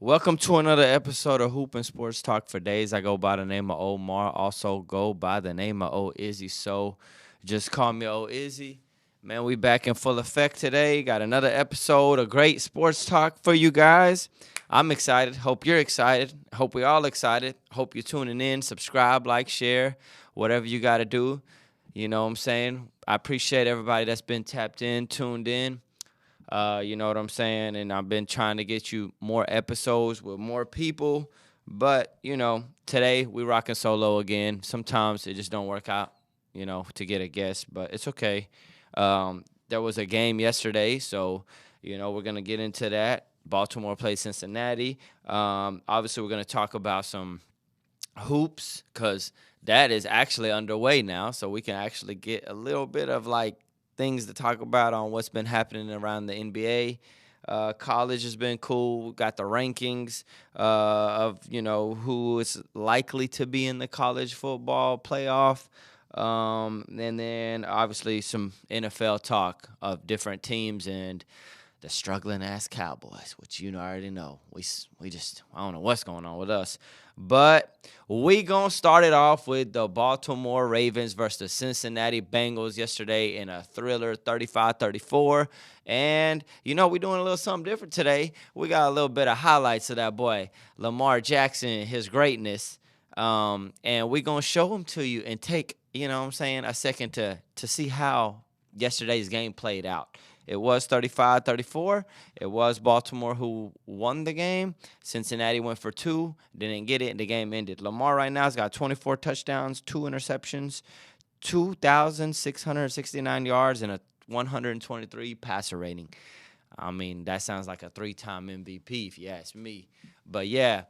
Welcome to another episode of Hoop and Sports Talk for Days. I go by the name of Omar, also go by the name of O Izzy. So just call me O Izzy. Man, we back in full effect today. Got another episode of great sports talk for you guys. I'm excited. Hope you're excited. Hope we all excited. Hope you're tuning in. Subscribe, like, share, whatever you got to do. You know what I'm saying? I appreciate everybody that's been tapped in, tuned in. You know what I'm saying? And I've been trying to get you more episodes with more people. But, today we rocking solo again. Sometimes it just don't work out, to get a guest. But it's okay. There was a game yesterday, so, we're going to get into that. Baltimore played Cincinnati. Obviously, we're going to talk about some hoops because that is actually underway now. So we can actually get a little bit of, things to talk about on what's been happening around the NBA. College has been cool. Got the rankings of, who is likely to be in the college football playoff. And then, obviously, some NFL talk of different teams and the struggling-ass Cowboys, which you already know. We just, I don't know what's going on with us. But we going to start it off with the Baltimore Ravens versus the Cincinnati Bengals yesterday in a thriller 35-34. And, we're doing a little something different today. We got a little bit of highlights of that boy, Lamar Jackson, his greatness. And we're going to show him to you and take, a second to see how yesterday's game played out. It was 35-34. It was Baltimore who won the game. Cincinnati went for two, didn't get it, and the game ended. Lamar right now has got 24 touchdowns, 2 interceptions, 2,669 yards, and a 123 passer rating. I mean, that sounds like a 3-time MVP if you ask me. But, yeah,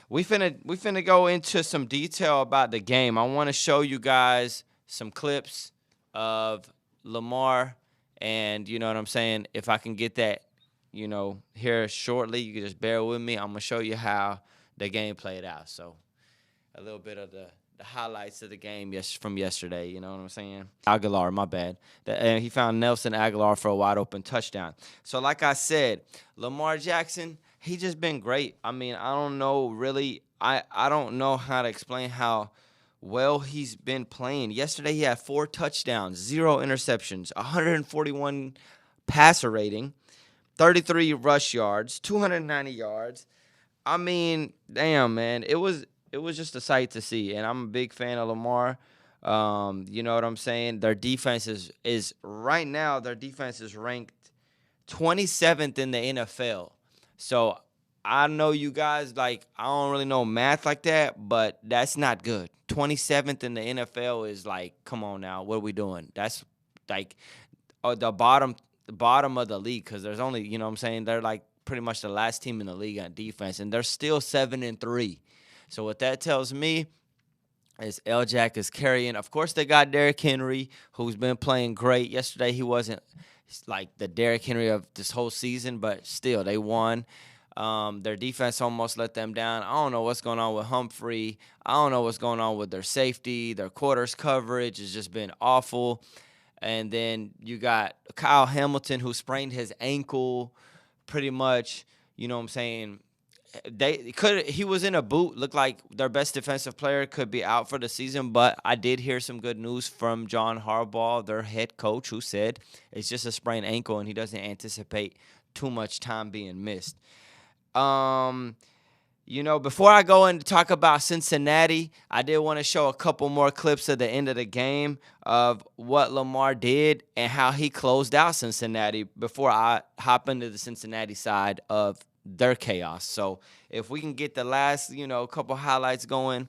we finna go into some detail about the game. I want to show you guys some clips of Lamar. And you know what I'm saying? If I can get that, here shortly, you can just bear with me. I'm going to show you how the game played out. So a little bit of the highlights of the game from yesterday, you know what I'm saying? Aguilar, my bad. And he found Nelson Aguilar for a wide-open touchdown. So like I said, Lamar Jackson, he just been great. I mean, I don't know really. I don't know how to explain how well he's been playing. Yesterday he had 4 touchdowns, 0 interceptions, 141 passer rating, 33 rush yards, 290 yards. I mean, damn, man. It was just a sight to see, and I'm a big fan of Lamar. You know what I'm saying? Their defense is right now, their defense is ranked 27th in the NFL. So I know you guys, I don't really know math like that, but that's not good. 27th in the NFL is come on now, what are we doing? That's the bottom of the league because there's only, you know what I'm saying, they're pretty much the last team in the league on defense, and they're still 7-3. So what that tells me is L-Jack is carrying. Of course, they got Derrick Henry, who's been playing great. Yesterday he wasn't the Derrick Henry of this whole season, but still they won. Their defense almost let them down. I don't know what's going on with Humphrey. I don't know what's going on with their safety. Their quarters coverage has just been awful. And then you got Kyle Hamilton, who sprained his ankle pretty much. You know what I'm saying? He was in a boot. Looked like their best defensive player could be out for the season. But I did hear some good news from John Harbaugh, their head coach, who said it's just a sprained ankle and he doesn't anticipate too much time being missed. Before I go in to talk about Cincinnati, I did want to show a couple more clips at the end of the game of what Lamar did and how he closed out Cincinnati before I hop into the Cincinnati side of their chaos. So if we can get the last, couple highlights going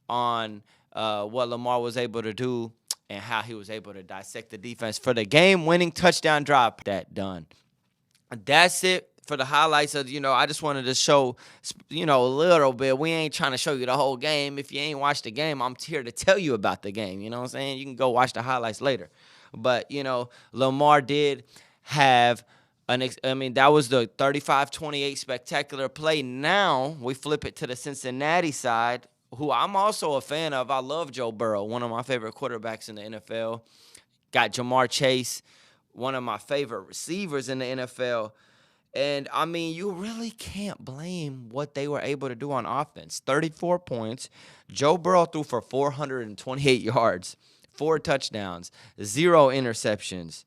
on what Lamar was able to do and how he was able to dissect the defense for the game-winning touchdown drop, that done. That's it. For the highlights of, I just wanted to show, a little bit. We ain't trying to show you the whole game. If you ain't watched the game, I'm here to tell you about the game. You know what I'm saying? You can go watch the highlights later. But, Lamar did have that was the 35-28 spectacular play. Now we flip it to the Cincinnati side, who I'm also a fan of. I love Joe Burrow, one of my favorite quarterbacks in the NFL. Got Jamar Chase, one of my favorite receivers in the NFL. And, I mean, you really can't blame what they were able to do on offense. 34 points. Joe Burrow threw for 428 yards, 4 touchdowns, 0 interceptions.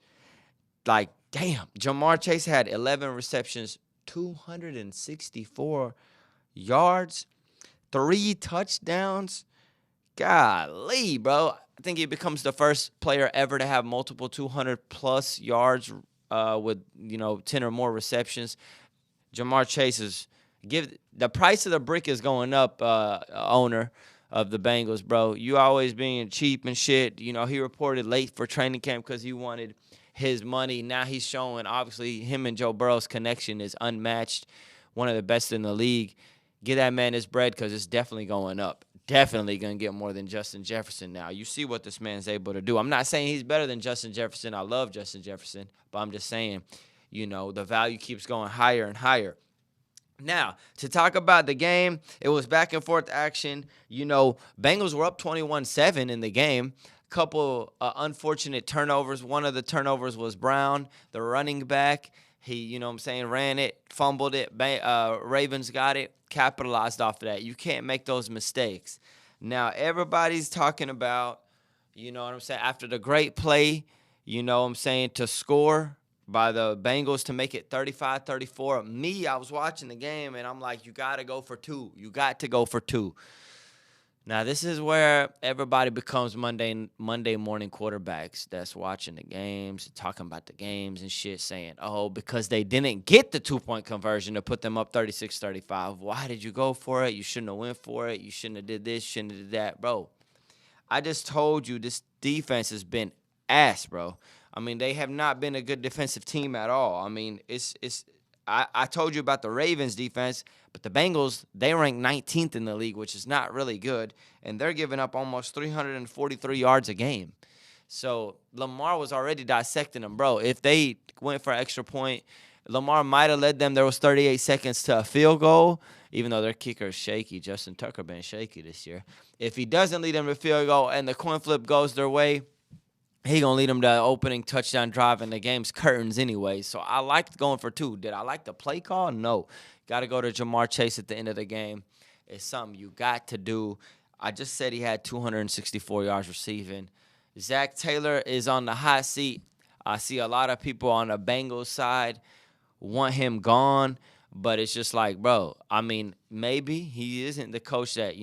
Like, damn. Jamar Chase had 11 receptions, 264 yards, 3 touchdowns. Golly, bro. I think he becomes the first player ever to have multiple 200-plus yards with, 10 or more receptions. Jamar Chase is the price of the brick is going up, owner of the Bengals, bro. You always being cheap and shit. He reported late for training camp because he wanted his money. Now he's showing, obviously, him and Joe Burrow's connection is unmatched, one of the best in the league. Get that man his bread because it's definitely going up. Definitely going to get more than Justin Jefferson now. You see what this man's able to do. I'm not saying he's better than Justin Jefferson. I love Justin Jefferson. But I'm just saying, the value keeps going higher and higher. Now, to talk about the game, it was back and forth action. Bengals were up 21-7 in the game. Couple unfortunate turnovers. One of the turnovers was Brown, the running back. He, ran it, fumbled it. Ravens got it, capitalized off of that. You can't make those mistakes. Now, everybody's talking about, after the great play, to score by the Bengals to make it 35-34. Me, I was watching the game, and I'm like, you got to go for 2. You got to go for 2. Now, this is where everybody becomes Monday morning quarterbacks that's watching the games, talking about the games and shit, saying, oh, because they didn't get the 2-point conversion to put them up 36-35. Why did you go for it? You shouldn't have went for it. You shouldn't have did this, shouldn't have did that. Bro, I just told you this defense has been ass, bro. I mean, they have not been a good defensive team at all. I mean, I told you about the Ravens defense, but the Bengals, they rank 19th in the league, which is not really good, and they're giving up almost 343 yards a game. So Lamar was already dissecting them, bro. If they went for an extra point, Lamar might have led them. There was 38 seconds to a field goal, even though their kicker is shaky. Justin Tucker been shaky this year. If he doesn't lead them to field goal and the coin flip goes their way, he going to lead them to opening touchdown drive, and the game's curtains anyway. So I liked going for 2. Did I like the play call? No. Got to go to Jamar Chase at the end of the game. It's something you got to do. I just said he had 264 yards receiving. Zach Taylor is on the hot seat. I see a lot of people on the Bengals side want him gone, but it's just like, bro, I mean, maybe he isn't the coach that,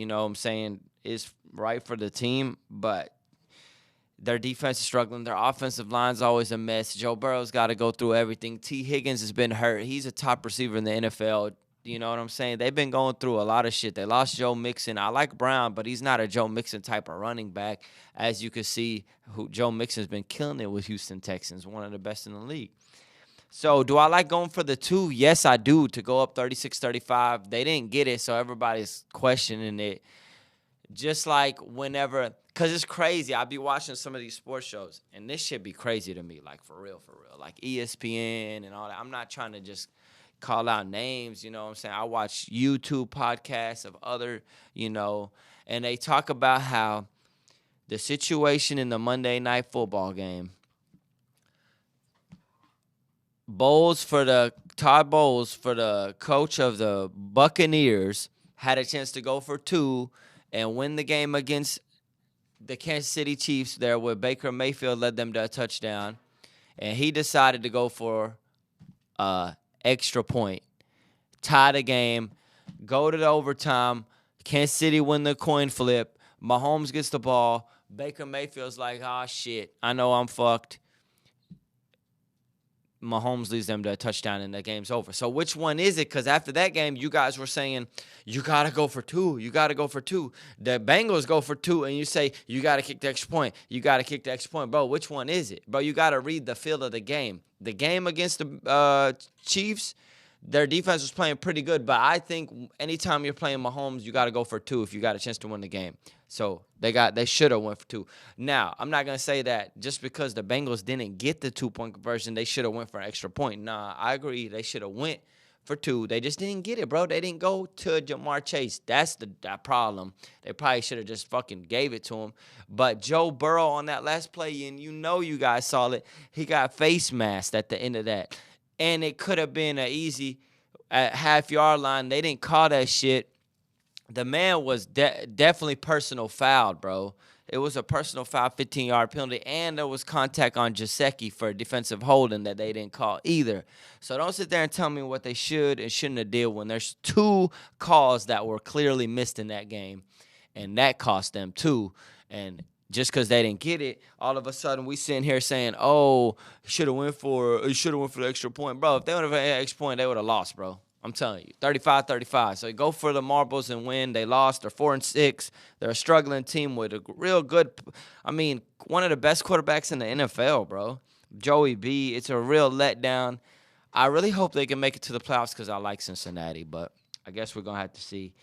is right for the team, but their defense is struggling. Their offensive line's always a mess. Joe Burrow's got to go through everything. T. Higgins has been hurt. He's a top receiver in the NFL. You know what I'm saying? They've been going through a lot of shit. They lost Joe Mixon. I like Brown, but he's not a Joe Mixon type of running back. As you can see, Joe Mixon's been killing it with Houston Texans, one of the best in the league. So do I like going for the 2? Yes, I do, to go up 36-35. They didn't get it, so everybody's questioning it. Just like whenever, because it's crazy. I'll be watching some of these sports shows, and this shit be crazy to me, like for real. Like ESPN and all that. I'm not trying to just call out names, you know what I'm saying? I watch YouTube podcasts of other, and they talk about how the situation in the Monday Night Football game, Todd Bowles, for the coach of the Buccaneers, had a chance to go for 2 and win the game against the Kansas City Chiefs there, where Baker Mayfield led them to a touchdown, and he decided to go for extra point, tie the game, go to the overtime, Kansas City win the coin flip, Mahomes gets the ball, Baker Mayfield's like, shit, I know I'm fucked. Mahomes leads them to a touchdown and the game's over. So which one is it? Because after that game, you guys were saying, you got to go for 2. You got to go for 2. The Bengals go for 2, and you say, you got to kick the extra point. You got to kick the extra point. Bro, which one is it? Bro, you got to read the feel of the game. The game against the Chiefs, their defense was playing pretty good, but I think anytime you're playing Mahomes, you got to go for 2 if you got a chance to win the game. So they should have went for 2. Now, I'm not going to say that just because the Bengals didn't get the 2-point conversion, they should have went for an extra point. Nah, I agree. They should have went for 2. They just didn't get it, bro. They didn't go to Jamar Chase. That's the problem. They probably should have just fucking gave it to him. But Joe Burrow on that last play, and you guys saw it, he got face masked at the end of that. and it could have been an easy at half-yard line. They didn't call that shit. The man was definitely personal fouled, bro. It was a personal foul, 15-yard penalty, and there was contact on Gesicki for defensive holding that they didn't call either. So don't sit there and tell me what they should and shouldn't have did when there's 2 calls that were clearly missed in that game, and that cost them 2. And just because they didn't get it, all of a sudden we sitting here saying, "Oh, should have went for the extra point, bro." If they would have had an extra point, they would have lost, bro. I'm telling you, 35-35. So go for the marbles and win. They lost. They're 4-6. They're a struggling team with a real good, one of the best quarterbacks in the NFL, bro. Joey B. It's a real letdown. I really hope they can make it to the playoffs because I like Cincinnati, but I guess we're gonna have to see.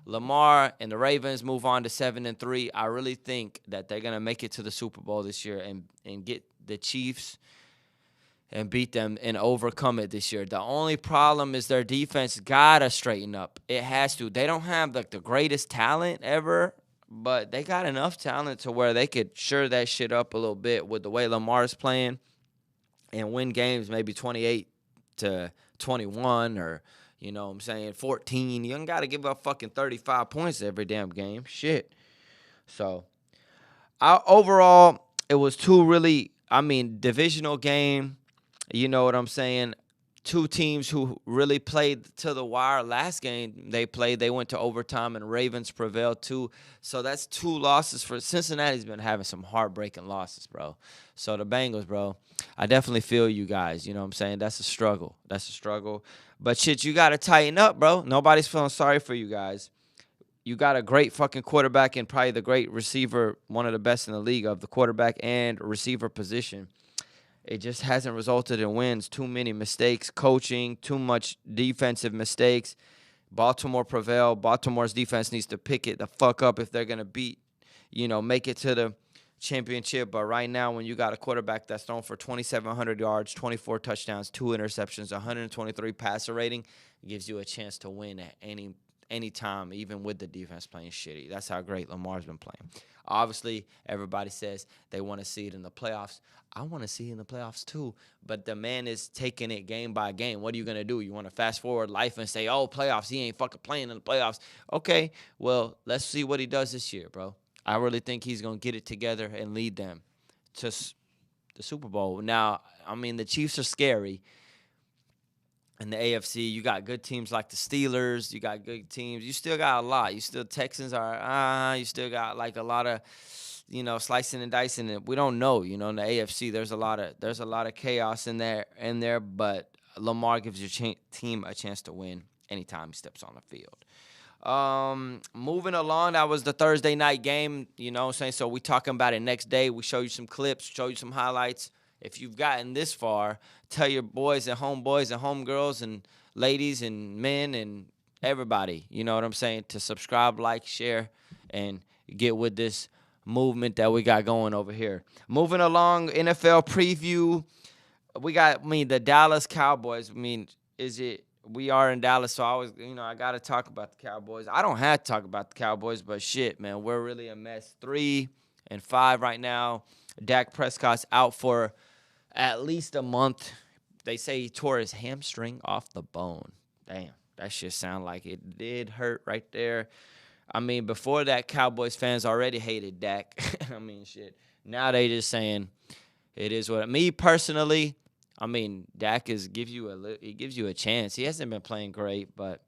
Lamar and the Ravens move on to 7-3. I really think that they're gonna make it to the Super Bowl this year and get the Chiefs and beat them and overcome it this year. The only problem is their defense gotta straighten up. It has to. They don't have the greatest talent ever, but they got enough talent to where they could sure that shit up a little bit with the way Lamar's playing and win games maybe 28-21 or 14. You don't gotta give up fucking 35 points every damn game. Shit. So overall, it was 2 really, divisional game. You know what I'm saying? 2 teams who really played to the wire. Last game they went to overtime, and Ravens prevailed too. So that's 2 losses for Cincinnati's been having some heartbreaking losses, bro. So the Bengals, bro, I definitely feel you guys. You know what I'm saying? That's a struggle. But shit, you got to tighten up, bro. Nobody's feeling sorry for you guys. You got a great fucking quarterback and probably the great receiver, one of the best in the league of the quarterback and receiver position. It just hasn't resulted in wins. Too many mistakes, coaching, too much defensive mistakes. Baltimore prevailed. Baltimore's defense needs to pick it the fuck up if they're going to make it to the championship. But right now, when you got a quarterback that's thrown for 2,700 yards, 24 touchdowns, 2 interceptions, 123 passer rating, it gives you a chance to win at any time, even with the defense playing shitty. That's how great Lamar's been playing. Obviously, everybody says they want to see it in the playoffs. I want to see it in the playoffs too, but the man is taking it game by game. What are you going to do? You want to fast forward life and say, "Oh, playoffs, he ain't fucking playing in the playoffs." Okay, well, let's see what he does this year, bro. I really think he's going to get it together and lead them to the Super Bowl. Now, the Chiefs are scary. In the AFC, you got good teams like the Steelers. You got good teams. You still got a lot. Texans are, you still got like a lot of, slicing and dicing. And we don't know, in the AFC, there's a lot of chaos in there. But Lamar gives your team a chance to win anytime he steps on the field. Moving along, that was the Thursday night game. You know what I'm saying? So we talking about it next day. We show you some clips, show you some highlights. If you've gotten this far, tell your boys and homeboys and homegirls and ladies and men and everybody, you know what I'm saying, to subscribe, like, share, and get with this movement that we got going over here. Moving along, NFL preview. We got, the Dallas Cowboys. We are in Dallas, so I got to talk about the Cowboys. I don't have to talk about the Cowboys, but shit, man, we're really a mess. 3-5 right now. Dank Prescott's out for at least a month. They say he tore his hamstring off the bone. Damn, that shit sound like it did hurt right there. Before that, Cowboys fans already hated Dak. Shit. Now they just saying it is what. Me personally, Dak gives you a chance. He hasn't been playing great, but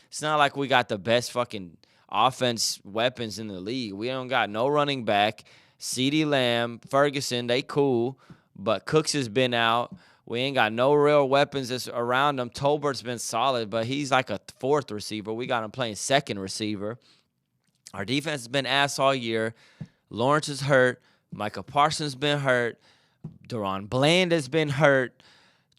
it's not like we got the best fucking offense weapons in the league. We don't got no running back. CeeDee Lamb, Ferguson, they cool, but Cooks has been out. We ain't got no real weapons that's around him. Tolbert's been solid, but he's like a 4th receiver. We got him playing 2nd receiver. Our defense has been ass all year. Lawrence is hurt. Micah Parsons been hurt. Deron Bland has been hurt.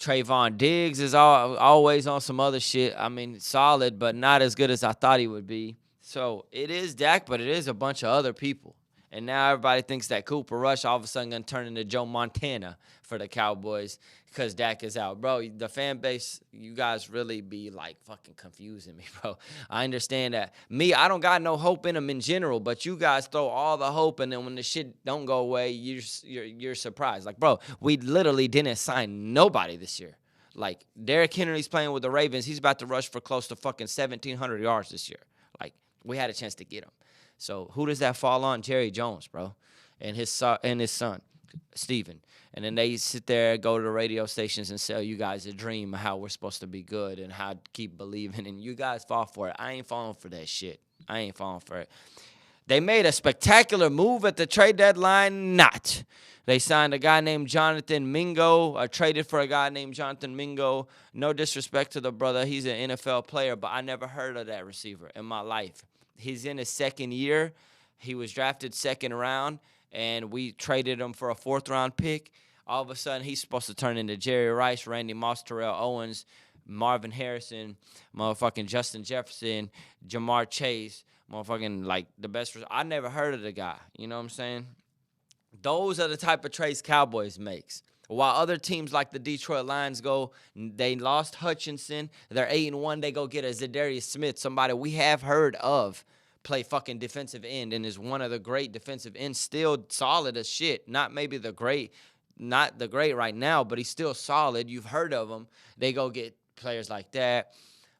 Trayvon Diggs is always on some other shit. Solid, but not as good as I thought he would be. So it is Dak, but it is a bunch of other people. And now everybody thinks that Cooper Rush all of a sudden going to turn into Joe Montana for the Cowboys because Dak is out. Bro, the fan base, you guys really be like fucking confusing me, bro. I understand that. I don't got no hope in them in general, but you guys throw all the hope, and then when the shit don't go away, you're surprised. Like, bro, we literally didn't sign nobody this year. Like, Derrick Henry's playing with the Ravens. He's about to rush for close to fucking 1,700 yards this year. Like, we had a chance to get him. So who does that fall on? Jerry Jones, bro, and his son, Steven. And then they sit there, go to the radio stations and sell you guys a dream of how we're supposed to be good and how to keep believing. And you guys fall for it. I ain't falling for that shit. I ain't falling for it. They made a spectacular move at the trade deadline. Not. They signed a guy named Jonathan Mingo, or traded for a guy named Jonathan Mingo. No disrespect to the brother. He's an NFL player, but I never heard of that receiver in my life. He's in his second year. He was drafted second round, and we traded him for a fourth-round pick. All of a sudden, he's supposed to turn into Jerry Rice, Randy Moss, Terrell Owens, Marvin Harrison, motherfucking Justin Jefferson, Jamar Chase, motherfucking, like, the best. I never heard of the guy. You know what I'm saying? Those are the type of trades Cowboys makes. While other teams like the Detroit Lions they lost Hutchinson. They're 8-1. They go get a Zadarius Smith, somebody we have heard of, play fucking defensive end and is one of the great defensive ends, still solid as shit. Not the great right now, but he's still solid. You've heard of him. They go get players like that.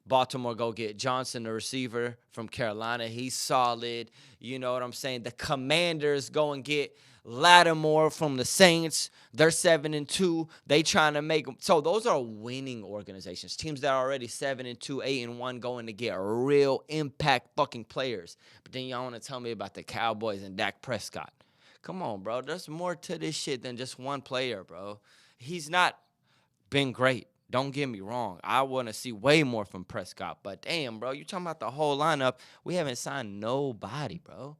Baltimore go get Johnson, the receiver from Carolina. He's solid. You know what I'm saying? The Commanders go and get Lattimore from the Saints. They're 7-2. They trying to make them. So those are winning organizations. Teams that are already 7-2, 8-1, going to get real impact fucking players. But then y'all want to tell me about the Cowboys and Dak Prescott. Come on, bro. There's more to this shit than just one player, bro. He's not been great. Don't get me wrong. I want to see way more from Prescott. But damn, bro, you talking about the whole lineup. We haven't signed nobody, bro.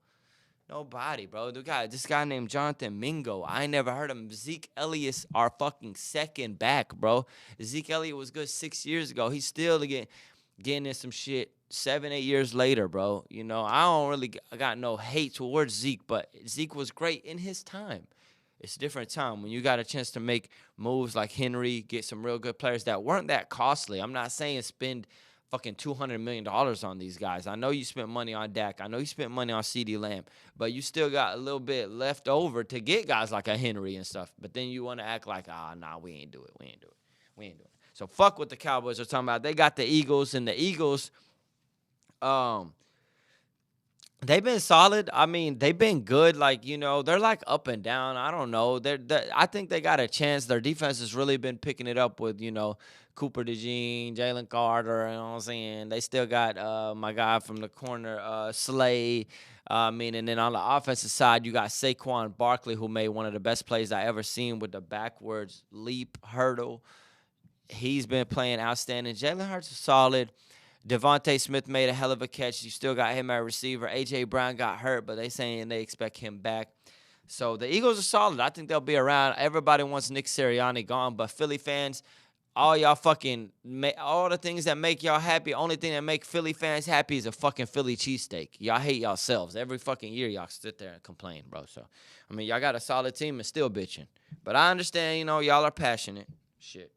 Nobody, bro. This guy named Jonathan Mingo. I ain't never heard of him. Zeke Elliott's our fucking second back, bro. Zeke Elliott was good 6 years ago. He's still getting in some shit 7-8 years later, bro. You know, I got no hate towards Zeke, but Zeke was great in his time. It's a different time when you got a chance to make moves like Henry, get some real good players that weren't that costly. I'm not saying spend fucking $200 million on these guys. I know you spent money on Dak. I know you spent money on CeeDee Lamb, but you still got a little bit left over to get guys like a Henry and stuff. But then you want to act like, nah, we ain't do it. So fuck what the Cowboys are talking about. They got the Eagles, and the Eagles, they've been solid. I mean, they've been good. Like, you know, they're like up and down. I don't know. I think they got a chance. Their defense has really been picking it up with, you know, Cooper DeJean, Jalen Carter. You know what I'm saying? They still got my guy from the corner, Slay. And then on the offensive side, you got Saquon Barkley, who made one of the best plays I ever seen with the backwards leap hurdle. He's been playing outstanding. Jalen Hurts is solid. Devontae Smith made a hell of a catch. You still got him at receiver. A.J. Brown got hurt, but they saying they expect him back. So the Eagles are solid. I think they'll be around. Everybody wants Nick Sirianni gone, but Philly fans, all y'all fucking, all the things that make y'all happy, only thing that make Philly fans happy is a fucking Philly cheesesteak. Y'all hate yourselves. Every fucking year y'all sit there and complain, bro. So, I mean, y'all got a solid team and still bitching. But I understand, you know, y'all are passionate. Shit.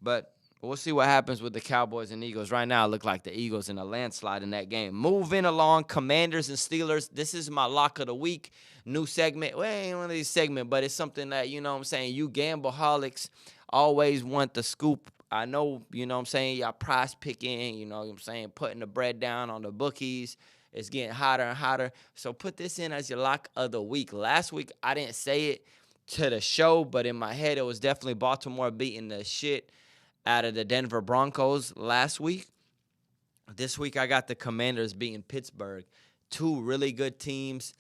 But we'll see what happens with the Cowboys and Eagles. Right now, it look like the Eagles in a landslide in that game. Moving along, Commanders and Steelers. This is my lock of the week. New segment. Well, it ain't one of these segments, but it's something that, you know what I'm saying, you gambleholics always want the scoop. I know, you know what I'm saying, y'all prize picking, you know what I'm saying, putting the bread down on the bookies. It's getting hotter and hotter. So put this in as your lock of the week. Last week, I didn't say it to the show, but in my head, it was definitely Baltimore beating the shit out of the Denver Broncos last week. This week, I got the Commanders beating Pittsburgh. Two really good teams,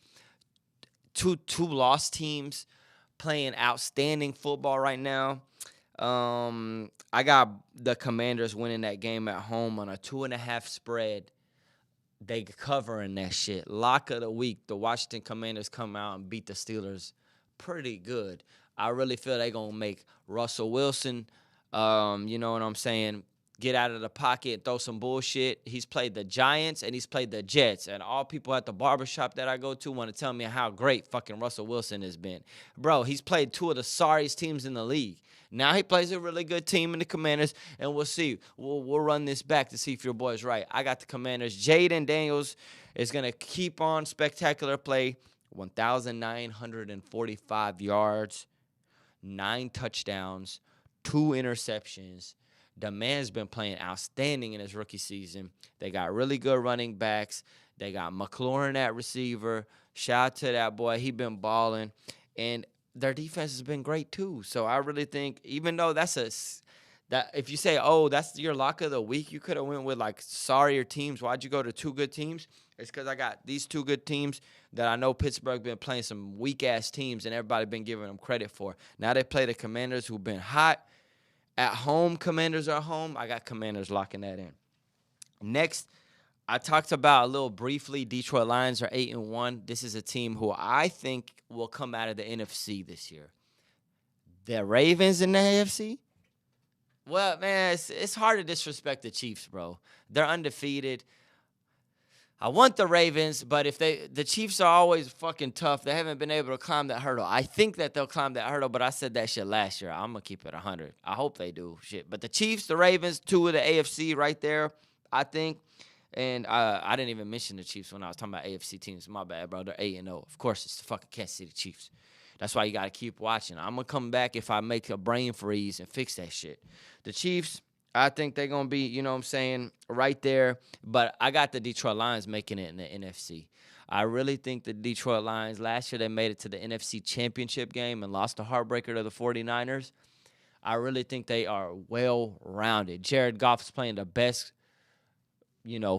two lost teams playing outstanding football right now. I got the Commanders winning that game at home on a 2.5 spread. They covering that shit. Lock of the week, the Washington Commanders come out and beat the Steelers pretty good. I really feel they're going to make Russell Wilson, you know what I'm saying, get out of the pocket and throw some bullshit. He's played the Giants and he's played the Jets. And all people at the barbershop that I go to want to tell me how great fucking Russell Wilson has been. Bro, he's played two of the sorriest teams in the league. Now he plays a really good team in the Commanders, and we'll see. We'll run this back to see if your boy's right. I got the Commanders. Jaden Daniels is going to keep on spectacular play. 1,945 yards, 9 touchdowns, 2 interceptions. The man's been playing outstanding in his rookie season. They got really good running backs. They got McLaurin at receiver. Shout out to that boy. He been balling. And their defense has been great too. So I really think, even though that if you say, oh, that's your lock of the week, you could have went with like sorrier teams. Why'd you go to 2 good teams? It's because I got these 2 good teams that I know Pittsburgh been playing some weak-ass teams, and everybody been giving them credit for. Now they play the Commanders, who've been hot. At home, Commanders are home. I got Commanders locking that in. Next, I talked about a little briefly, Detroit Lions are 8-1. This is a team who I think will come out of the NFC this year. The Ravens in the AFC? Well, man, it's hard to disrespect the Chiefs, bro. They're undefeated. I want the Ravens, but the Chiefs are always fucking tough. They haven't been able to climb that hurdle. I think that they'll climb that hurdle, but I said that shit last year. I'm going to keep it 100. I hope they do shit. But the Chiefs, the Ravens, 2 of the AFC right there, I think. And I didn't even mention the Chiefs when I was talking about AFC teams. My bad, bro. They're 8-0. Of course, it's the fucking Kansas City Chiefs. That's why you got to keep watching. I'm going to come back if I make a brain freeze and fix that shit. The Chiefs, I think they're going to be, you know what I'm saying, right there. But I got the Detroit Lions making it in the NFC. I really think the Detroit Lions, last year they made it to the NFC Championship game and lost the heartbreaker to the 49ers. I really think they are well-rounded. Jared Goff's playing the best,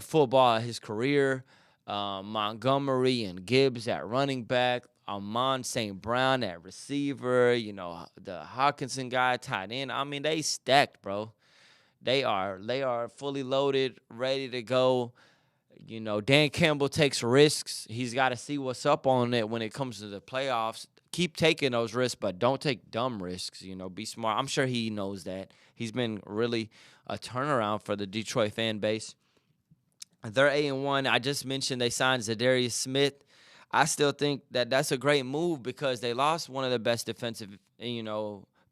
football of his career. Montgomery and Gibbs at running back. Amon St. Brown at receiver. The Hawkinson guy tight end. I mean, they stacked, bro. They are fully loaded, ready to go. Dan Campbell takes risks. He's got to see what's up on it when it comes to the playoffs. Keep taking those risks, but don't take dumb risks. Be smart. I'm sure he knows that. He's been really a turnaround for the Detroit fan base. They're 8-1. I just mentioned they signed Zadarius Smith. I still think that that's a great move because they lost one of the best defensive,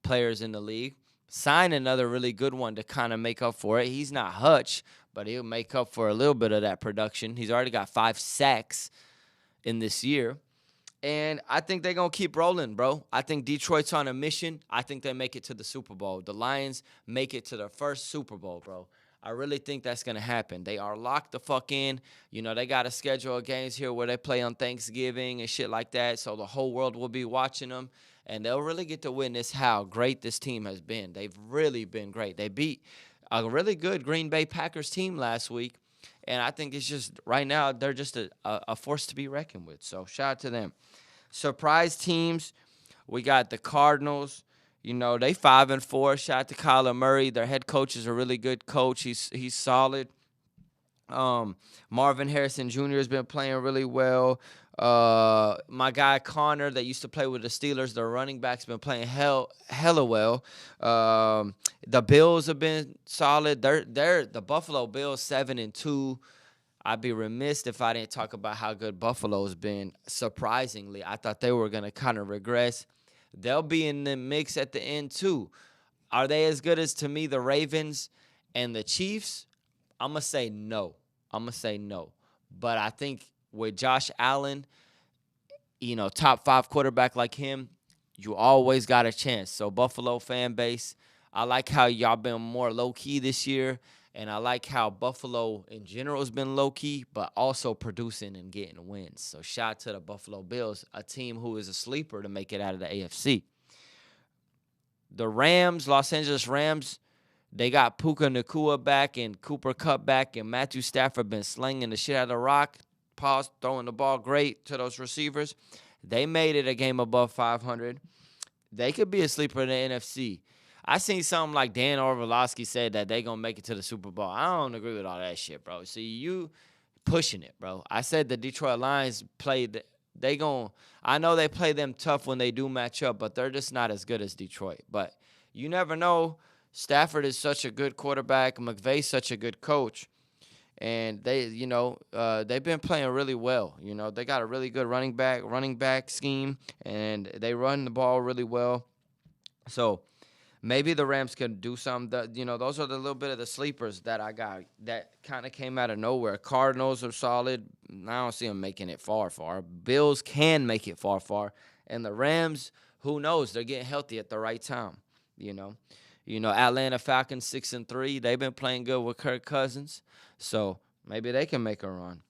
players in the league. Sign another really good one to kind of make up for it. He's not Hutch, but he'll make up for a little bit of that production. He's already got 5 sacks in this year. And I think they're going to keep rolling, bro. I think Detroit's on a mission. I think they make it to the Super Bowl. The Lions make it to their first Super Bowl, bro. I really think that's going to happen. They are locked the fuck in. They got a schedule of games here where they play on Thanksgiving and shit like that, so the whole world will be watching them, and they'll really get to witness how great this team has been. They've really been great. They beat a really good Green Bay Packers team last week, and I think it's just right now they're just a force to be reckoned with, so shout out to them. Surprise teams, we got the Cardinals. They 5-4. Shout out to Kyler Murray. Their head coach is a really good coach. He's solid. Marvin Harrison Jr. has been playing really well. My guy Connor that used to play with the Steelers, their running back's been playing hella well. The Bills have been solid. They're the Buffalo Bills 7-2. I'd be remiss if I didn't talk about how good Buffalo's been. Surprisingly, I thought they were gonna kind of regress. They'll be in the mix at the end, too. Are they as good as, to me, the Ravens and the Chiefs? I'm going to say no. But I think with Josh Allen, top 5 quarterback like him, you always got a chance. So, Buffalo fan base, I like how y'all been more low-key this year. And I like how Buffalo in general has been low-key, but also producing and getting wins. So shout out to the Buffalo Bills, a team who is a sleeper to make it out of the AFC. The Rams, Los Angeles Rams, they got Puka Nacua back and Cooper Kupp back, and Matthew Stafford been slinging the shit out of the rock. Throwing the ball great to those receivers. They made it a game above 500. They could be a sleeper in the NFC. I seen something like Dan Orlovsky said that they going to make it to the Super Bowl. I don't agree with all that shit, bro. See, you pushing it, bro. I said the Detroit Lions played – I know they play them tough when they do match up, but they're just not as good as Detroit. But you never know. Stafford is such a good quarterback. McVay's such a good coach. And they've been playing really well. They got a really good running back scheme, and they run the ball really well. So – maybe the Rams can do something. Those are the little bit of the sleepers that I got that kind of came out of nowhere. Cardinals are solid. I don't see them making it far. Bills can make it far. And the Rams, who knows? They're getting healthy at the right time, Atlanta Falcons 6-3. They've been playing good with Kirk Cousins, so maybe they can make a run.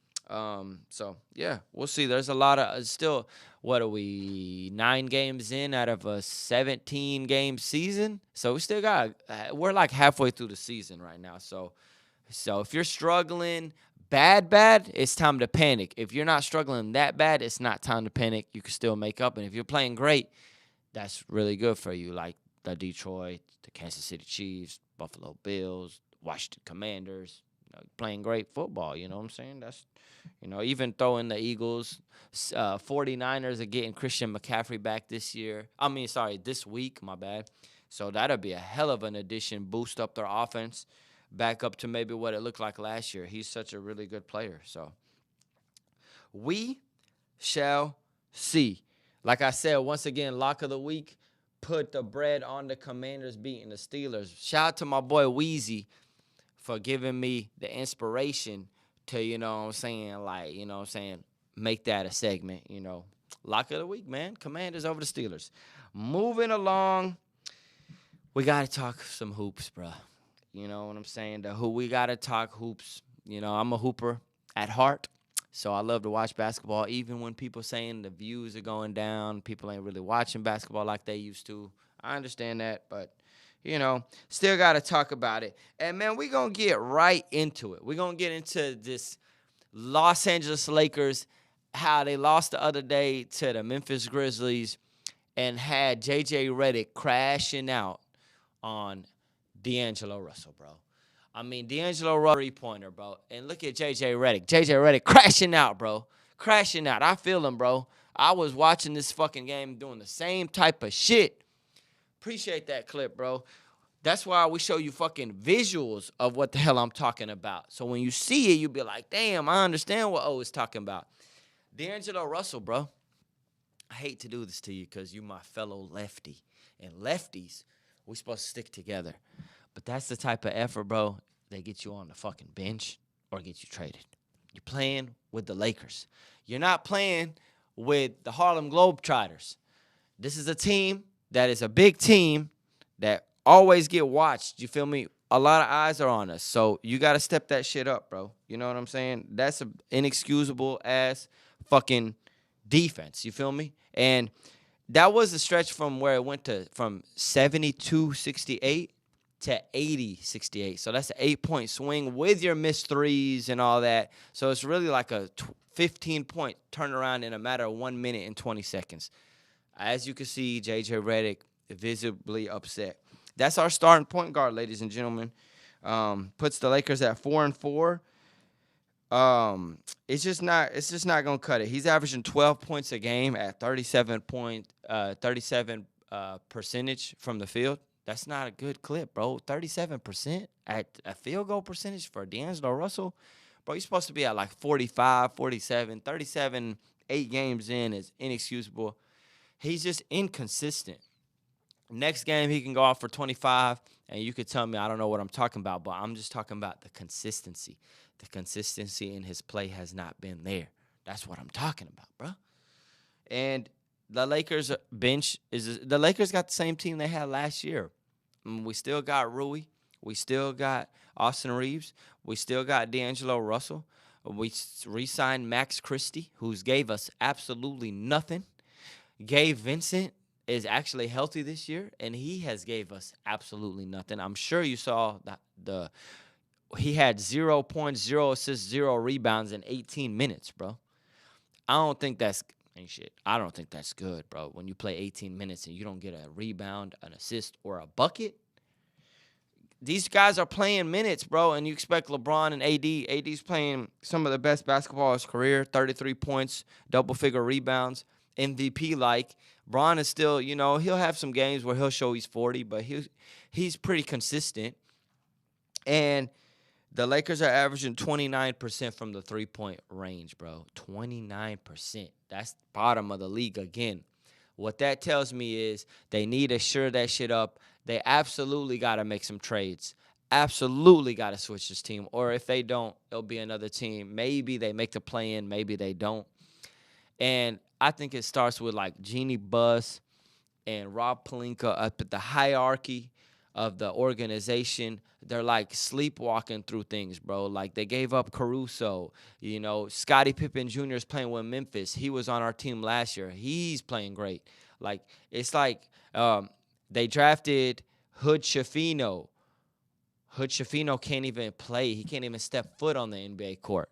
So yeah, we'll see. There's a lot of still. What are we? 9 games in out of a 17-game season, so we still got. We're like halfway through the season right now. So if you're struggling bad, it's time to panic. If you're not struggling that bad, it's not time to panic. You can still make up, and if you're playing great, that's really good for you. Like the Detroit, the Kansas City Chiefs, Buffalo Bills, Washington Commanders, playing great football. You know what I'm saying? That's, even throwing the Eagles, 49ers are getting Christian McCaffrey back this week, my bad. So that'll be a hell of an addition, boost up their offense back up to maybe what it looked like last year. He's such a really good player. So we shall see. Like I said, once again, lock of the week, put the bread on the Commanders beating the Steelers. Shout out to my boy Weezy for giving me the inspiration to, make that a segment, Lock of the week, man. Commanders over the Steelers. Moving along, we got to talk some hoops, bro. You know what I'm saying? We got to talk hoops. I'm a hooper at heart, so I love to watch basketball, even when people saying the views are going down. People ain't really watching basketball like they used to. I understand that, but still got to talk about it. And, man, we're going to get right into it. We're going to get into this Los Angeles Lakers, how they lost the other day to the Memphis Grizzlies and had J.J. Redick crashing out on D'Angelo Russell, bro. I mean, D'Angelo Russell, three-pointer, bro. And look at J.J. Redick. J.J. Redick crashing out, bro. Crashing out. I feel him, bro. I was watching this fucking game doing the same type of shit. Appreciate that clip, bro. That's why we show you fucking visuals of what the hell I'm talking about. So when you see it, you be like, damn, I understand what O is talking about. D'Angelo Russell, bro. I hate to do this to you because you my fellow lefty. And lefties, we supposed to stick together. But that's the type of effort, bro, they get you on the fucking bench or get you traded. You're playing with the Lakers. You're not playing with the Harlem Globetrotters. This is a team that is a big team that always get watched. You feel me? A lot of eyes are on us. So you got to step that shit up, bro. You know what I'm saying? That's an inexcusable ass fucking defense. You feel me? And that was a stretch from where it went from 72-68 to 80-68. So that's an 8-point swing with your missed threes and all that. So it's really like a 15-point turnaround in a matter of 1 minute and 20 seconds. As you can see, J.J. Redick visibly upset. That's our starting point guard, ladies and gentlemen. Puts the Lakers at 4-4. It's just not gonna cut it. He's averaging 12 points a game at 37 percentage from the field. That's not a good clip, bro. 37% at a field goal percentage for D'Angelo Russell. Bro, you're supposed to be at like 45, 47, 37, 8 games in is inexcusable. He's just inconsistent. Next game, he can go off for 25, and you could tell me I don't know what I'm talking about, but I'm just talking about the consistency. The consistency in his play has not been there. That's what I'm talking about, bro. And the Lakers bench the Lakers got the same team they had last year. We still got Rui. We still got Austin Reeves. We still got D'Angelo Russell. We re-signed Max Christie, who's gave us absolutely nothing. Gabe Vincent is actually healthy this year, and he has gave us absolutely nothing. I'm sure you saw he had 0 points, 0 assists, 0 rebounds in 18 minutes, bro. I don't think that's good, bro. When you play 18 minutes and you don't get a rebound, an assist, or a bucket, these guys are playing minutes, bro, and you expect LeBron and AD. AD's playing some of the best basketball of his career, 33 points, double-figure rebounds, MVP-like. Bron is still, he'll have some games where he'll show he's 40, but he's pretty consistent. And the Lakers are averaging 29% from the three-point range, bro. 29%. That's bottom of the league again. What that tells me is they need to shore that shit up. They absolutely got to make some trades. Absolutely got to switch this team. Or if they don't, it'll be another team. Maybe they make the play-in. Maybe they don't. And I think it starts with, like, Jeannie Buss and Rob Pelinka up at the hierarchy of the organization. They're like sleepwalking through things, bro. Like they gave up Caruso. You know, Scottie Pippen Jr. is playing with Memphis. He was on our team last year. He's playing great. Like it's like they drafted Hood Schifino. Hood Schifino can't even play. He can't even step foot on the NBA court.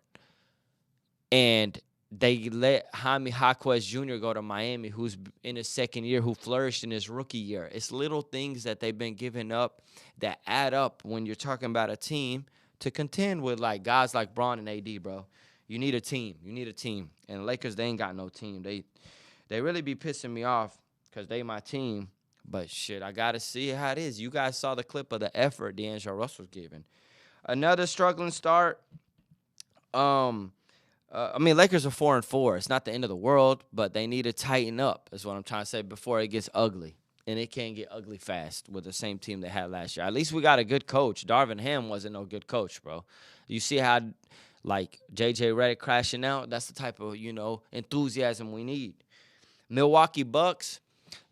And they let Jaime Jaquez Jr. go to Miami, who's in his second year, who flourished in his rookie year. It's little things that they've been giving up that add up when you're talking about a team to contend with, like, guys like Bron and AD, bro. You need a team. You need a team. And Lakers, they ain't got no team. They really be pissing me off because they my team. But, shit, I got to see how it is. You guys saw the clip of the effort D'Angelo Russell's giving. Another struggling start. Lakers are 4-4. It's not the end of the world, but they need to tighten up, is what I'm trying to say, before it gets ugly. And it can't get ugly fast with the same team they had last year. At least we got a good coach. Darvin Ham wasn't no good coach, bro. You see how, like, J.J. Redick crashing out? That's the type of, enthusiasm we need. Milwaukee Bucks,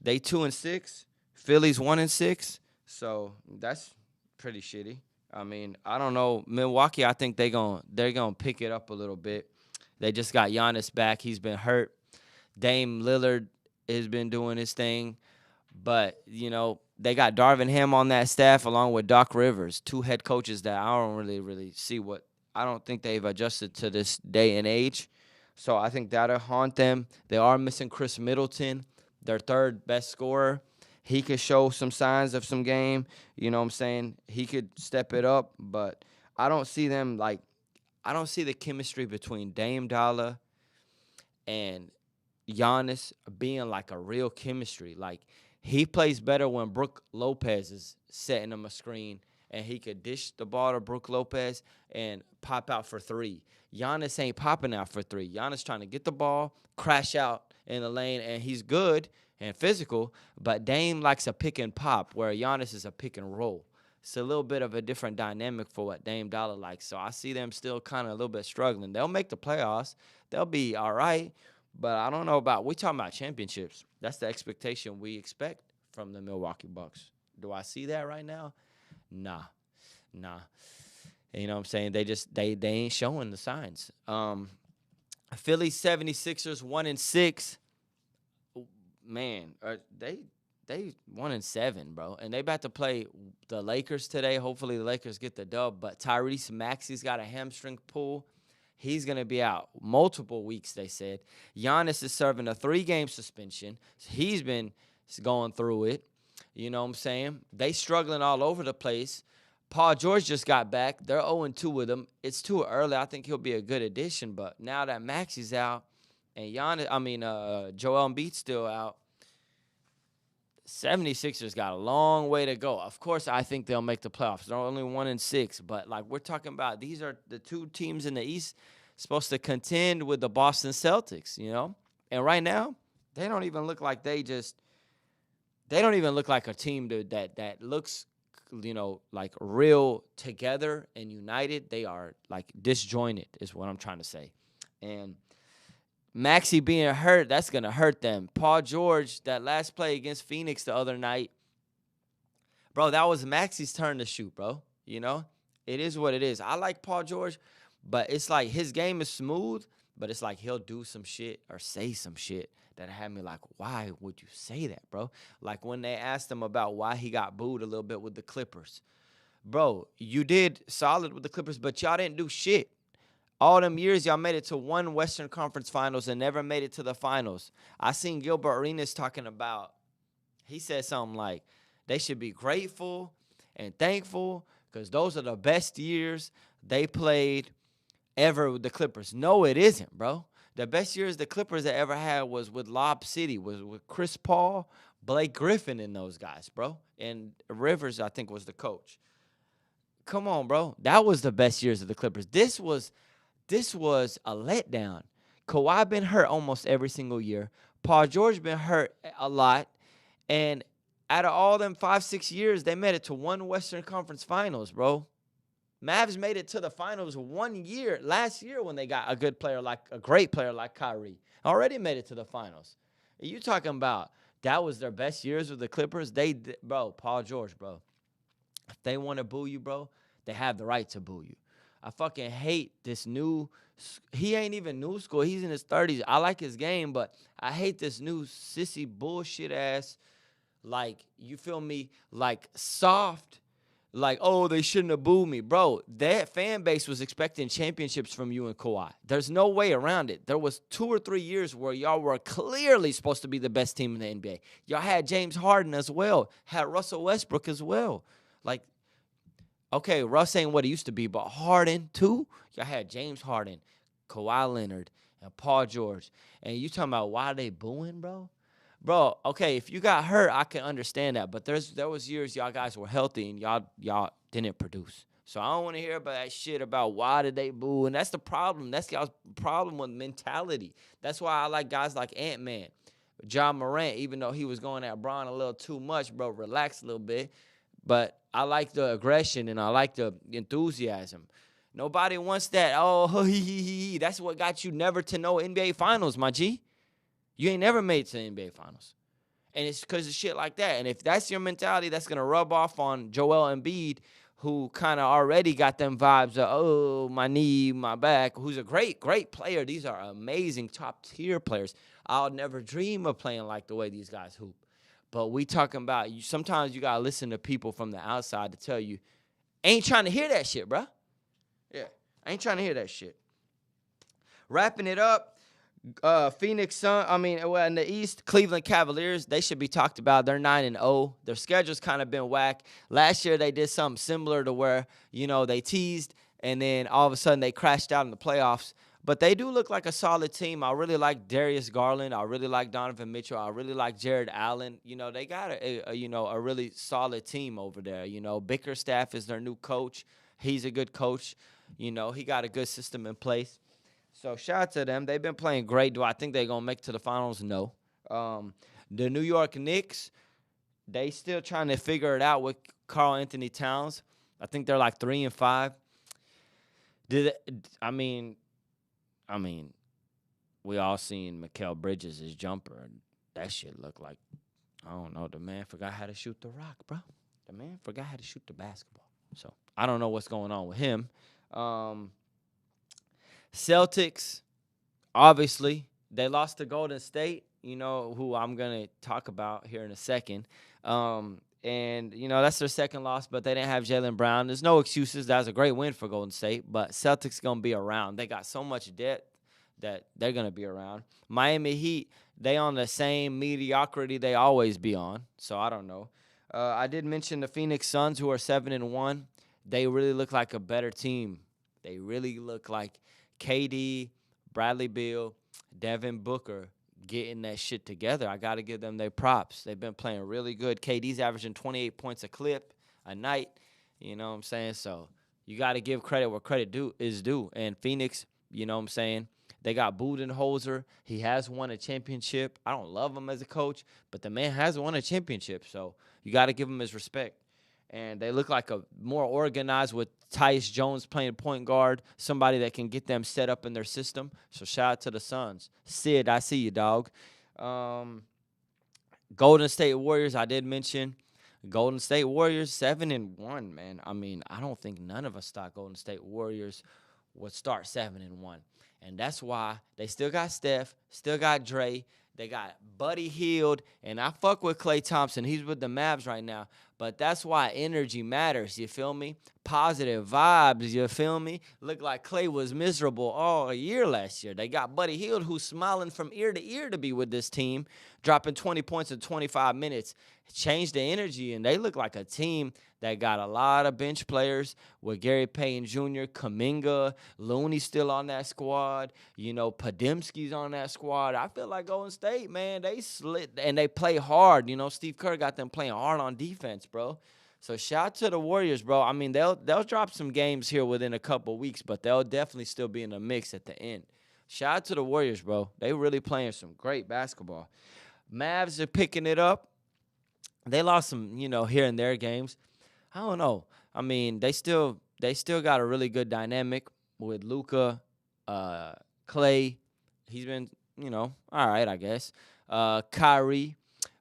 they 2-6. Philly's 1-6. So that's pretty shitty. I mean, I don't know. Milwaukee, I think they're gonna pick it up a little bit. They just got Giannis back. He's been hurt. Dame Lillard has been doing his thing. But, they got Darvin Ham on that staff along with Doc Rivers, two head coaches that I don't really see I don't think they've adjusted to this day and age. So I think that'll haunt them. They are missing Chris Middleton, their third best scorer. He could show some signs of some game. You know what I'm saying? He could step it up. But I don't see them, I don't see the chemistry between Dame Dollar and Giannis being like a real chemistry. Like, he plays better when Brook Lopez is setting him a screen and he could dish the ball to Brook Lopez and pop out for three. Giannis ain't popping out for three. Giannis trying to get the ball, crash out in the lane, and he's good and physical, but Dame likes a pick and pop where Giannis is a pick and roll. It's a little bit of a different dynamic for what Dame Dollar likes. So I see them still kind of a little bit struggling. They'll make the playoffs. They'll be all right. But I don't know we talking about championships. That's the expectation we expect from the Milwaukee Bucks. Do I see that right now? Nah. You know what I'm saying? They ain't showing the signs. Philly 76ers 1-6. Man, they 1-7, bro. And they about to play the Lakers today. Hopefully the Lakers get the dub. But Tyrese Maxey's got a hamstring pull. He's going to be out multiple weeks, they said. Giannis is serving a 3-game suspension. He's been going through it. You know what I'm saying? They struggling all over the place. Paul George just got back. They're 0-2 with him. It's too early. I think he'll be a good addition. But now that Maxey's out and Joel Embiid's still out, 76ers got a long way to go. Of course, I think they'll make the playoffs. They're only 1-6, but we're talking about, these are the two teams in the East supposed to contend with the Boston Celtics, And right now, they don't even look like they don't even look like a team that looks, like real together and united. They are like disjointed, is what I'm trying to say. And Maxey being hurt, that's going to hurt them. Paul George, that last play against Phoenix the other night, bro, that was Maxey's turn to shoot, bro. It is what it is. I like Paul George, but it's like his game is smooth, but it's like he'll do some shit or say some shit that had me like, why would you say that, bro? Like when they asked him about why he got booed a little bit with the Clippers. Bro, you did solid with the Clippers, but y'all didn't do shit. All them years, y'all made it to one Western Conference Finals and never made it to the finals. I seen Gilbert Arenas talking about, he said something like, they should be grateful and thankful because those are the best years they played ever with the Clippers. No, it isn't, bro. The best years the Clippers have ever had was with Lob City, was with Chris Paul, Blake Griffin, and those guys, bro. And Rivers, I think, was the coach. Come on, bro. That was the best years of the Clippers. This was a letdown. Kawhi been hurt almost every single year. Paul George been hurt a lot. And out of all them 5-6 years, they made it to one Western Conference Finals, bro. Mavs made it to the finals 1 year, last year, when they got a great player like Kyrie. Already made it to the finals. You talking about that was their best years with the Clippers? Paul George, bro. If they want to boo you, bro, they have the right to boo you. I fucking hate this new. He ain't even new school. He's in his 30s. I like his game, but I hate this new sissy bullshit ass. Like, you feel me? Like, soft. Like, oh, they shouldn't have booed me. Bro, that fan base was expecting championships from you and Kawhi. There's no way around it. There was 2 or 3 years where y'all were clearly supposed to be the best team in the NBA. Y'all had James Harden as well. Had Russell Westbrook as well. Like, okay, Russ ain't what he used to be, but Harden, too? Y'all had James Harden, Kawhi Leonard, and Paul George. And you talking about why they booing, bro? Bro, okay, if you got hurt, I can understand that. But there was years y'all guys were healthy and y'all didn't produce. So I don't want to hear about that shit about why did they boo. And that's the problem. That's y'all's problem with mentality. That's why I like guys like Ant-Man. John Morant, even though he was going at Bron a little too much, bro, relax a little bit. But I like the aggression and I like the enthusiasm. Nobody wants that. Oh, that's what got you never to no NBA Finals, my G. You ain't never made it to the NBA Finals. And it's because of shit like that. And if that's your mentality, that's going to rub off on Joel Embiid, who kind of already got them vibes of, oh, my knee, my back, who's a great, great player. These are amazing top-tier players. I'll never dream of playing like the way these guys hoop. But we talking about, sometimes you got to listen to people from the outside to tell you, ain't trying to hear that shit, bro. Yeah, I ain't trying to hear that shit. Wrapping it up. Phoenix Sun, in the East, Cleveland Cavaliers, they should be talked about. They're 9-0. Their schedule's kind of been whack. Last year, they did something similar to where, they teased, and then all of a sudden they crashed out in the playoffs. But they do look like a solid team. I really like Darius Garland. I really like Donovan Mitchell. I really like Jared Allen. They got a really solid team over there. Bickerstaff is their new coach. He's a good coach. He got a good system in place. So, shout out to them. They've been playing great. Do I think they're going to make it to the finals? No. The New York Knicks, they still trying to figure it out with Karl Anthony Towns. I think they're like 3-5. We all seen Mikal Bridges' jumper, and that shit looked like, I don't know, the man forgot how to shoot the rock, bro. The man forgot how to shoot the basketball. So, I don't know what's going on with him. Celtics, obviously, they lost to Golden State, who I'm going to talk about here in a second. And, that's their second loss, but they didn't have Jaylen Brown. There's no excuses. That was a great win for Golden State, but Celtics going to be around. They got so much debt that they're going to be around. Miami Heat, they on the same mediocrity they always be on, so I don't know. I did mention the Phoenix Suns, who are 7-1. They really look like a better team. They really look like KD, Bradley Beal, Devin Booker getting that shit together. I got to give them their props. They've been playing really good. KD's averaging 28 points a clip a night. You know what I'm saying? So you got to give credit where credit is due. And Phoenix, you know what I'm saying? They got Budenholzer. He has won a championship. I don't love him as a coach, but the man has won a championship. So you got to give him his respect. And they look like a more organized with Tyus Jones playing point guard, somebody that can get them set up in their system. So shout out to the Suns. Sid, I see you, dog. Golden State Warriors, I did mention. Golden State Warriors, 7-1, man. I don't think none of us thought Golden State Warriors would start 7-1. And that's why they still got Steph, still got Dre. They got Buddy Hield, and I fuck with Klay Thompson. He's with the Mavs right now. But that's why energy matters, you feel me? Positive vibes, you feel me? Looked like Klay was miserable all year last year. They got Buddy Hield, who's smiling from ear to ear to be with this team, dropping 20 points in 25 minutes. Changed the energy, and they look like a team that got a lot of bench players with Gary Payton Jr., Kuminga, Looney still on that squad. Podemski's on that squad. I feel like Golden State, man, they slit, and they play hard. Steve Kerr got them playing hard on defense, bro. So shout out to the Warriors, bro. They'll drop some games here within a couple weeks, but they'll definitely still be in the mix at the end. Shout out to the Warriors, bro. They really playing some great basketball. Mavs are picking it up. They lost some, here and there games. I don't know. They still got a really good dynamic with Luka, Klay. He's been, all right, I guess. Kyrie.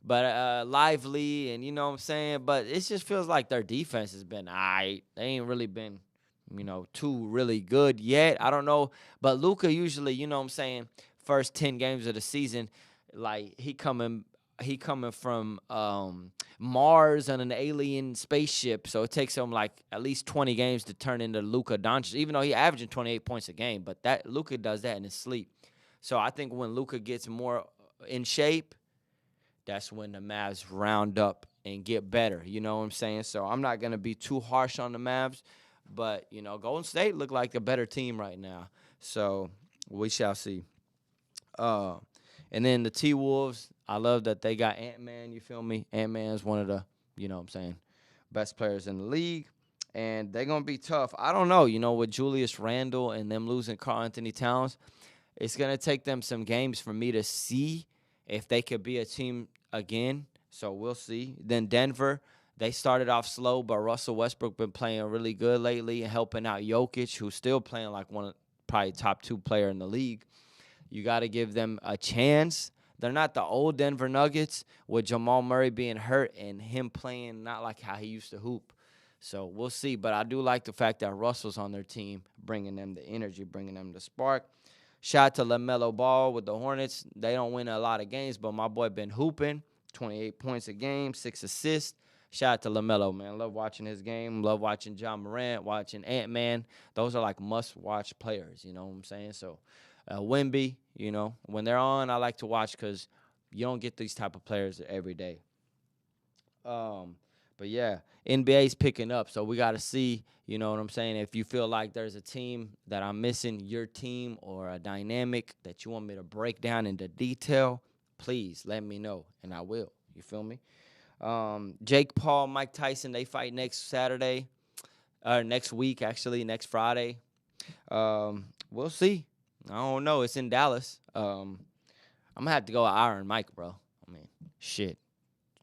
but lively, and you know what I'm saying. But it just feels like their defense has been alright. They ain't really been, too really good yet. I don't know, but Luka usually, you know what I'm saying, first 10 games of the season, like he coming from Mars on an alien spaceship, so it takes him like at least 20 games to turn into Luka Doncic. Even though he averaging 28 points a game, but that Luka does that in his sleep. So I think when Luka gets more in shape, that's when the Mavs round up and get better. You know what I'm saying? So I'm not gonna be too harsh on the Mavs, but Golden State look like a better team right now. So we shall see. Uh, and then the T Wolves, I love that they got Ant-Man, you feel me? Ant-Man is one of the, what I'm saying, best players in the league. And they're going to be tough. I don't know, with Julius Randle and them losing Karl Anthony Towns, it's going to take them some games for me to see if they could be a team again. So we'll see. Then Denver, they started off slow, but Russell Westbrook been playing really good lately and helping out Jokic, who's still playing like one of probably top 2 player in the league. You got to give them a chance. They're not the old Denver Nuggets with Jamal Murray being hurt and him playing not like how he used to hoop. So we'll see. But I do like the fact that Russell's on their team, bringing them the energy, bringing them the spark. Shout out to LaMelo Ball with the Hornets. They don't win a lot of games, but my boy been hooping, 28 points a game, 6 assists. Shout out to LaMelo, man. Love watching his game. Love watching John Morant, watching Ant-Man. Those are like must-watch players, you know what I'm saying? So Wemby, when they're on, I like to watch because you don't get these type of players every day. But yeah, NBA's picking up, so we got to see, you know what I'm saying? If you feel like there's a team that I'm missing, your team, or a dynamic that you want me to break down into detail, please let me know, and I will. You feel me? Jake Paul, Mike Tyson, they fight next Saturday, or next week, actually, next Friday. We'll see. I don't know. It's in Dallas. I'm going to have to go with Iron Mike, bro. I mean, shit.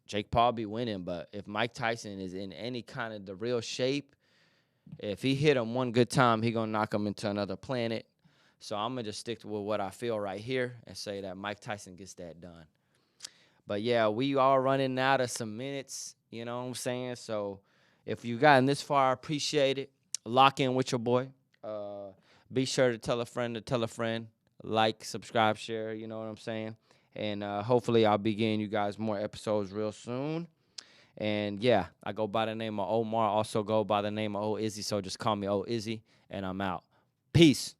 Jake Paul be winning, but if Mike Tyson is in any kind of the real shape, if he hit him one good time, he going to knock him into another planet. So I'm going to just stick with what I feel right here and say that Mike Tyson gets that done. But, yeah, we are running out of some minutes, you know what I'm saying? So if you gotten this far, I appreciate it. Lock in with your boy. Be sure to tell a friend, like, subscribe, share, you know what I'm saying? And hopefully I'll be getting you guys more episodes real soon. And, yeah, I go by the name of Omar. Also go by the name of Izzy, so just call me Izzy, and I'm out. Peace.